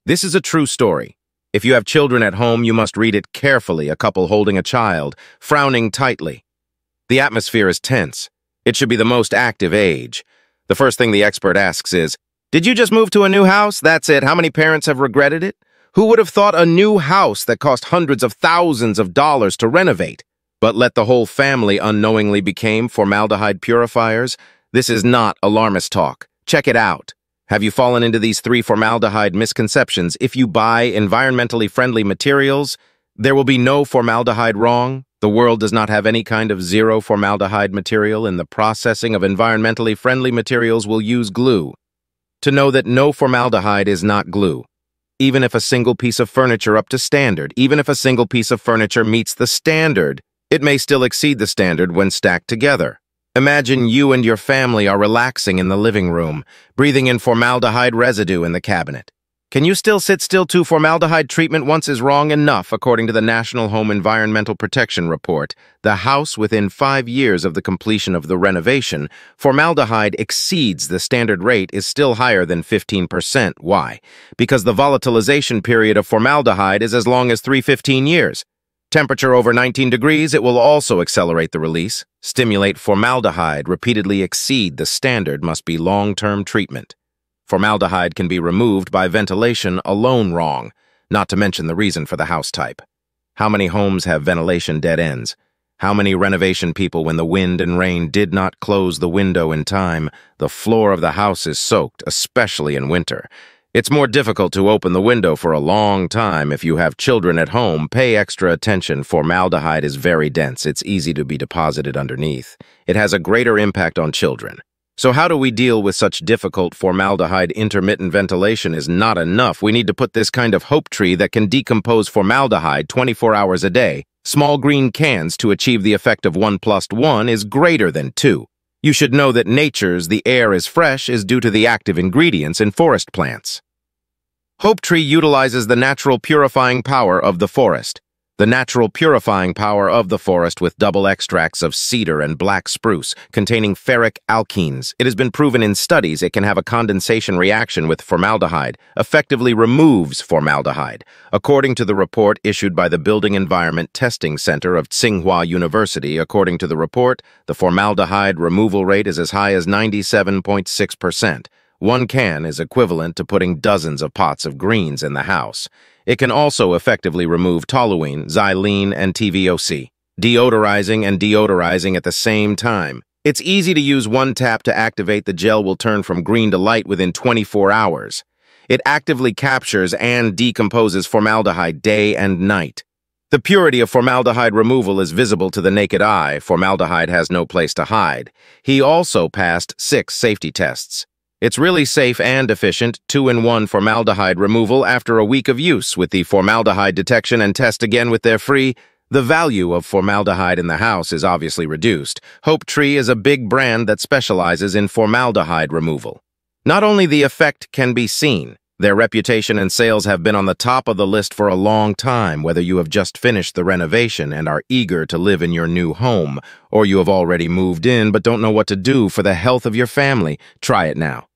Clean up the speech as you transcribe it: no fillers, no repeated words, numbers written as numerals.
This is a true story. If you have children at home, you must read it carefully, a couple holding a child, frowning tightly. The atmosphere is tense. It should be the most active age. The first thing the expert asks is, "Did you just move to a new house? That's it. How many parents have regretted it? Who would have thought a new house that cost hundreds of thousands of dollars to renovate, but let the whole family unknowingly became formaldehyde purifiers?" This is not alarmist talk. Check it out. Have you fallen into these 3 formaldehyde misconceptions? If you buy environmentally friendly materials, there will be no formaldehyde. Wrong. The world does not have any kind of zero formaldehyde material. In the processing of environmentally friendly materials, will use glue. To know that no formaldehyde is not glue. Even if a single piece of furniture up to standard, even if a single piece of furniture meets the standard, it may still exceed the standard when stacked together. Imagine you and your family are relaxing in the living room, breathing in formaldehyde residue in the cabinet. Can you still sit still? Formaldehyde treatment once is wrong enough, according to the National Home Environmental Protection Report. The house within 5 years of the completion of the renovation, formaldehyde exceeds the standard rate is still higher than 15%. Why? Because the volatilization period of formaldehyde is as long as 315 years. Temperature over 19 degrees, it will also accelerate the release. Stimulate formaldehyde, repeatedly exceed the standard, must be long-term treatment. Formaldehyde can be removed by ventilation alone. Wrong, not to mention the reason for the house type. How many homes have ventilation dead ends? How many renovation people, when the wind and rain did not close the window in time, the floor of the house is soaked, especially in winter? It's more difficult to open the window for a long time. If you have children at home, pay extra attention. Formaldehyde is very dense. It's easy to be deposited underneath. It has a greater impact on children. So how do we deal with such difficult formaldehyde? Intermittent ventilation is not enough. We need to put this kind of hope tree that can decompose formaldehyde 24 hours a day. Small green cans to achieve the effect of 1 + 1 is greater than 2. You should know that nature's "the air is fresh" is due to the active ingredients in forest plants. Hope tree utilizes the natural purifying power of the forest. The natural purifying power of the forest with double extracts of cedar and black spruce containing ferric alkenes. It has been proven in studies it can have a condensation reaction with formaldehyde, effectively removes formaldehyde. According to the report issued by the Building Environment Testing Center of Tsinghua University, according to the report, the formaldehyde removal rate is as high as 97.6%. 1 can is equivalent to putting dozens of pots of greens in the house. It can also effectively remove toluene, xylene, and TVOC, deodorizing and deodorizing at the same time. It's easy to use. 1 tap to activate. The gel will turn from green to light within 24 hours. It actively captures and decomposes formaldehyde day and night. The purity of formaldehyde removal is visible to the naked eye. Formaldehyde has no place to hide. He also passed 6 safety tests. It's really safe and efficient. 2-in-1 formaldehyde removal after a week of use with the formaldehyde detection and test again with their free. The value of formaldehyde in the house is obviously reduced. Hope Tree is a big brand that specializes in formaldehyde removal. Not only the effect can be seen, their reputation and sales have been on the top of the list for a long time. Whether you have just finished the renovation and are eager to live in your new home, or you have already moved in but don't know what to do for the health of your family, try it now.